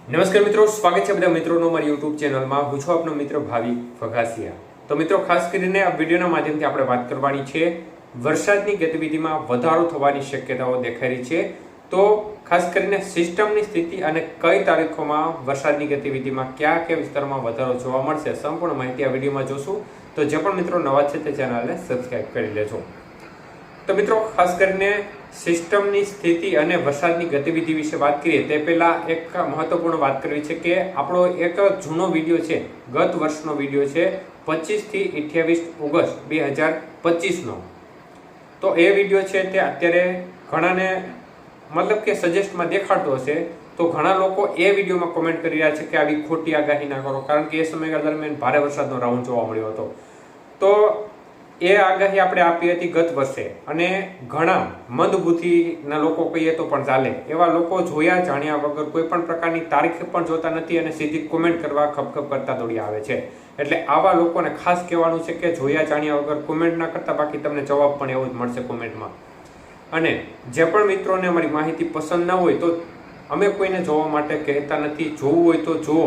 નમસ્કાર મિત્રો, સ્વાગત છે બધા મિત્રોનો મારી યુટ્યુબ ચેનલમાં. હું છું આપનો મિત્ર ભાવિક વઘાસિયા. તો મિત્રો, ખાસ કરીને આ વિડીયોના માધ્યમથી આપણે વાત કરવાની છે વરસાદની ગતિવિધિમાં વધારો થવાની શક્યતાઓ દેખાઈ રહી છે. તો ખાસ કરીને સિસ્ટમની સ્થિતિ અને કઈ તારીખોમાં વરસાદની ગતિવિધિમાં કયા કયા વિસ્તારમાં વધારો જોવા મળશે, સંપૂર્ણ માહિતી આ વિડીયોમાં જોશું. તો જે પણ મિત્રો નવા છે તે ચેનલને સબસ્ક્રાઇબ કરી લેજો. તો મિત્રો, ખાસ કરીને સિસ્ટમની સ્થિતિ અને વરસાદની ગતિવિધિ વિશે વાત કરીએ તે પહેલા એક મહત્વપૂર્ણ વાત કરવી છે કે આપણો એક જૂનો વિડીયો છે, ગત વર્ષનો વિડીયો છે 25 થી 28 ઓગસ્ટ 2025 નો. તો એ વિડીયો છે તે અત્યારે ઘણાને મતલબ કે સજેસ્ટમાં દેખાડતો હશે. તો ઘણા લોકો એ વિડીયોમાં કોમેન્ટ કરી રહ્યા છે કે આવી ખોટી આગાહી ના કરો, કારણ કે એ સમયગાળા દરમિયાન ભારે વરસાદનો રાઉન્ડ જોવા મળ્યો હતો. તો એ આગાહી આપણે આપી હતી ગત વર્ષે, અને ઘણા મંદબુદ્ધિના લોકો કહીએ તો પણ ચાલે એવા લોકો જોયા જાણ્યા વગર કોઈ પણ પ્રકારની તારીખ પણ જોતા નથી અને સીધી કોમેન્ટ કરવા ખપખપ કરતા દોડી આવે છે. એટલે આવા લોકોને ખાસ કહેવાનું છે કે જોયા જાણ્યા વગર કોમેન્ટ ના કરતા, બાકી તમને જવાબ પણ એવો જ મળશે કોમેન્ટમાં. અને જે પણ મિત્રોને અમારી માહિતી પસંદ ના હોય તો અમે કોઈને જોવા માટે કહેતા નથી. જોવું હોય તો જુઓ,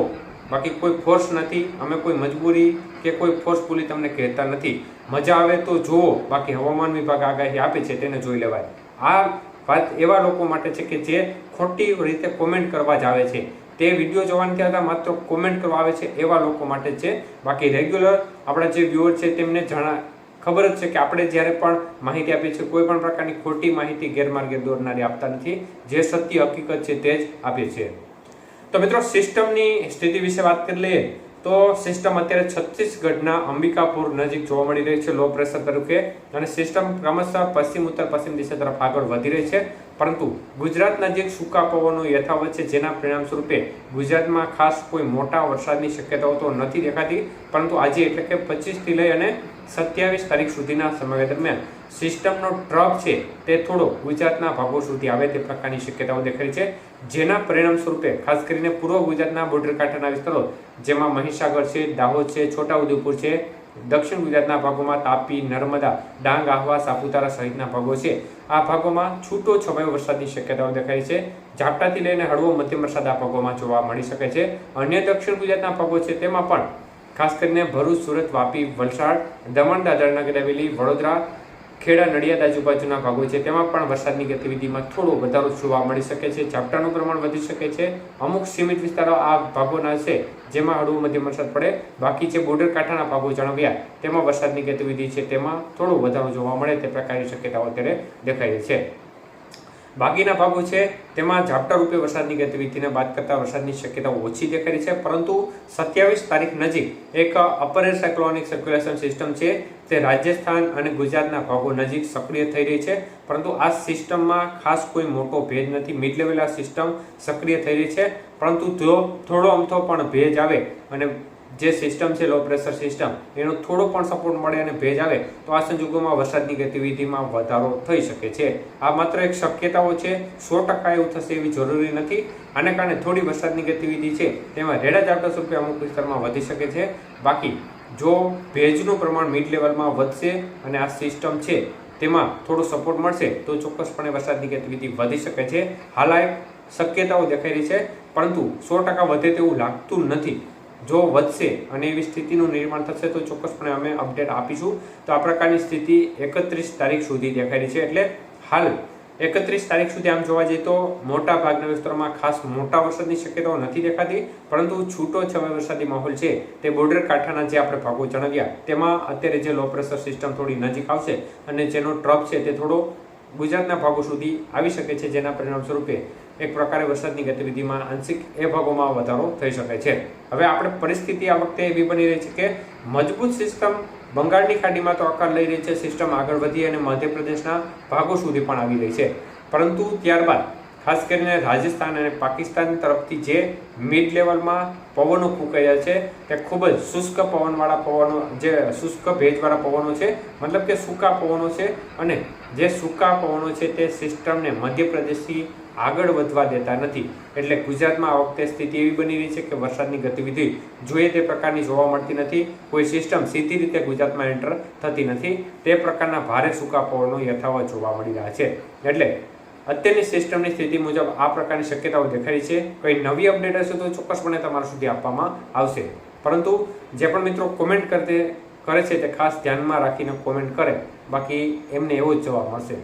બાકી કોઈ ફોર્સ નથી. અમે કોઈ મજબૂરી કે કોઈ ફોર્સફુલી તમને કહેતા નથી. મજા આવે તો જુઓ, બાકી હવામાન વિભાગ આગાહી આપે છે તેને જોઈ લેવાય. આ વાત એવા લોકો માટે છે કે જે ખોટી રીતે કોમેન્ટ કરવા જ આવે છે. તે વિડીયો જોવાની ત્યાં માત્ર કોમેન્ટ કરવા આવે છે એવા લોકો માટે છે. બાકી રેગ્યુલર આપણા જે વ્યુઅર છે તેમને ખબર જ છે કે આપણે જ્યારે પણ માહિતી આપીએ છીએ કોઈ પણ પ્રકારની ખોટી માહિતી ગેરમાર્ગે દોરનારી આપતા નથી. જે સત્ય હકીકત છે તે જ આપીએ છીએ. તો મિત્રો, સિસ્ટમની સ્થિતિ વિશે વાત કરી લઈએ તો સિસ્ટમ અત્યારે છત્તીસગઢના અંબિકાપુર નજીક જોવા મળી રહી છે લો પ્રેશર તરીકે, અને સિસ્ટમ ક્રમશઃ પશ્ચિમ ઉત્તર પશ્ચિમ દિશા તરફ આગળ વધી રહી છે. પરંતુ ગુજરાત નજીક સૂકા પવનો યથાવત છે, જેના પરિણામ સ્વરૂપે ગુજરાતમાં ખાસ કોઈ મોટા વરસાદની શક્યતાઓ તો નથી દેખાતી. પરંતુ આજે એટલે કે 25 થી લઈ અને 27 તારીખ સુધીના સમય દરમિયાન સિસ્ટમનો ટ્રક છે તે થોડો ગુજરાતના ભાગો સુધી આવે તે પ્રકારની શક્યતાઓ દેખાઈ છે. જેના પરિણામ સ્વરૂપે ખાસ કરીને પૂર્વ ગુજરાતના બોર્ડર કાંઠાના વિસ્તારો જેમાં મહીસાગર છે, દાહોદ છે, છોટાઉદેપુર છે, દક્ષિણ ગુજરાતના ભાગોમાં તાપી, નર્મદા, ડાંગ, આહવા, સાપુતારા સહિતના ભાગો છે, આ ભાગોમાં છૂટો છવાયો વરસાદની શક્યતાઓ દેખાય છે. ઝાપટાથી લઈને હળવો મધ્યમ વરસાદ આ ભાગોમાં જોવા મળી શકે છે. અન્ય દક્ષિણ ગુજરાતના ભાગો છે તેમાં પણ ખાસ કરીને ભરૂચ, સુરત, વાપી, વલસાડ, દમણ, દાદરા નગર હવેલી, વડોદરા, ખેડા, નડિયાદ આજુબાજુના ભાગો છે તેમાં પણ વરસાદની ગતિવિધિમાં થોડો વધારો જોવા મળી શકે છે. ઝાપટાનું પ્રમાણ વધી શકે છે. અમુક સીમિત વિસ્તારો આ ભાગોના છે જેમાં હળવો મધ્યમ વરસાદ પડે. બાકી જે બોર્ડર કાંઠાના ભાગો જણાવ્યા તેમાં વરસાદની ગતિવિધિ છે તેમાં થોડો વધારો જોવા મળે તે પ્રકારની શક્યતાઓ અત્યારે દેખાઈ રહી છે. બાકીના ભાગો છે તેમાં ઝાપટા રૂપે વરસાદની ગતિવિધિને બાદ કરતા વરસાદની શક્યતાઓ ઓછી દેખાઈ રહી છે. પરંતુ 27 તારીખ નજીક એક upper air cyclonic circulation system છે તે રાજસ્થાન અને ગુજરાતના ભાગો નજીક સક્રિય થઈ રહી છે. પરંતુ આ સિસ્ટમમાં ખાસ કોઈ મોટો ભેજ નથી. મિડ લેવલ આ સિસ્ટમ સક્રિય થઈ રહી છે. પરંતુ જો થોડો અમથો પણ ભેજ આવે અને જે સિસ્ટમ છે લો પ્રેશર સિસ્ટમ એનો થોડો પણ સપોર્ટ મળે અને ભેજ આવે તો આ સંજોગોમાં વરસાદની ગતિવિધિમાં વધારો થઈ શકે છે. આ માત્ર એક શક્યતાઓ છે, 100% એવું થશે એવી જરૂરી નથી. આને કારણે થોડી વરસાદની ગતિવિધિ છે તેમાં રેડા ઝાપટા સ્વરૂપે અમુક વિસ્તારમાં વધી શકે છે. બાકી જો ભેજનું પ્રમાણ મિડ લેવલમાં વધશે અને આ સિસ્ટમ છે તેમાં થોડો સપોર્ટ મળશે તો ચોક્કસપણે વરસાદની ગતિવિધિ વધી શકે છે. હાલ આ શક્યતાઓ દેખાઈ રહી છે, પરંતુ 100% વધે તેવું લાગતું નથી. જો વધશે અને એવી સ્થિતિનું નિર્માણ થશે તો ચોક્કસપણે અમે અપડેટ આપીશું. તો આ પ્રકારની સ્થિતિ 31 તારીખ સુધી દેખાઈ રહી છે. એટલે હાલ 31 તારીખ સુધી આમ જોવા જઈએ તો મોટા ભાગના વિસ્તારોમાં ખાસ મોટા વરસાદની શક્યતાઓ નથી દેખાતી. પરંતુ છૂટો છવાયો વરસાદી માહોલ છે તે બોર્ડર કાંઠાના જે આપણે ભાગો જણાવ્યા તેમાં અત્યારે જે લો પ્રેશર સિસ્ટમ થોડી નજીક આવશે અને જેનો ટ્રક છે તે થોડો ગુજરાતના ભાગો સુધી આવી શકે છે. જેના પરિણામ સ્વરૂપે એક પ્રકારે વરસાદની ગતિવિધિમાં આંશિક એ ભાગોમાં વધારો થઈ શકે છે. હવે આપણે પરિસ્થિતિ આ વખતે એવી બની રહી છે કે મજબૂત સિસ્ટમ બંગાળની ખાડીમાં તો આકાર લઈ રહી છે. સિસ્ટમ આગળ વધી અને મધ્યપ્રદેશના ભાગો સુધી પણ આવી રહી છે. પરંતુ ત્યારબાદ ખાસ કરીને રાજસ્થાન અને પાકિસ્તાન તરફથી જે મિડ લેવલમાં પવનો ફૂંકાયા છે તે ખૂબ જ શુષ્ક પવનવાળા પવનો, જે શુષ્ક ભેજવાળા પવનો છે, મતલબ કે સૂકા પવનો છે. અને જે સૂકા પવનો છે તે સિસ્ટમને મધ્યપ્રદેશથી આગળ વધવા દેતા નથી. એટલે ગુજરાતમાં આ વખતે સ્થિતિ એવી બની રહી છે કે વરસાદની ગતિવિધિ જોઈએ તે પ્રકારની જોવા મળતી નથી. કોઈ સિસ્ટમ સીધી રીતે ગુજરાતમાં એન્ટર થતી નથી. તે પ્રકારના ભારે સૂકા પવનો યથાવત જોવા મળી રહ્યા છે. એટલે અત્યારની સિસ્ટમની સ્થિતિ મુજબ આ પ્રકારની શક્યતાઓ દેખાઈ છે. કોઈ નવી અપડેટ હશે તો ચોક્કસપણે તમારા સુધી આપવામાં આવશે. પરંતુ જે પણ મિત્રો કોમેન્ટ કરે છે તે ખાસ ધ્યાનમાં રાખીને કોમેન્ટ કરે, બાકી એમને એવો જ જવાબ મળશે.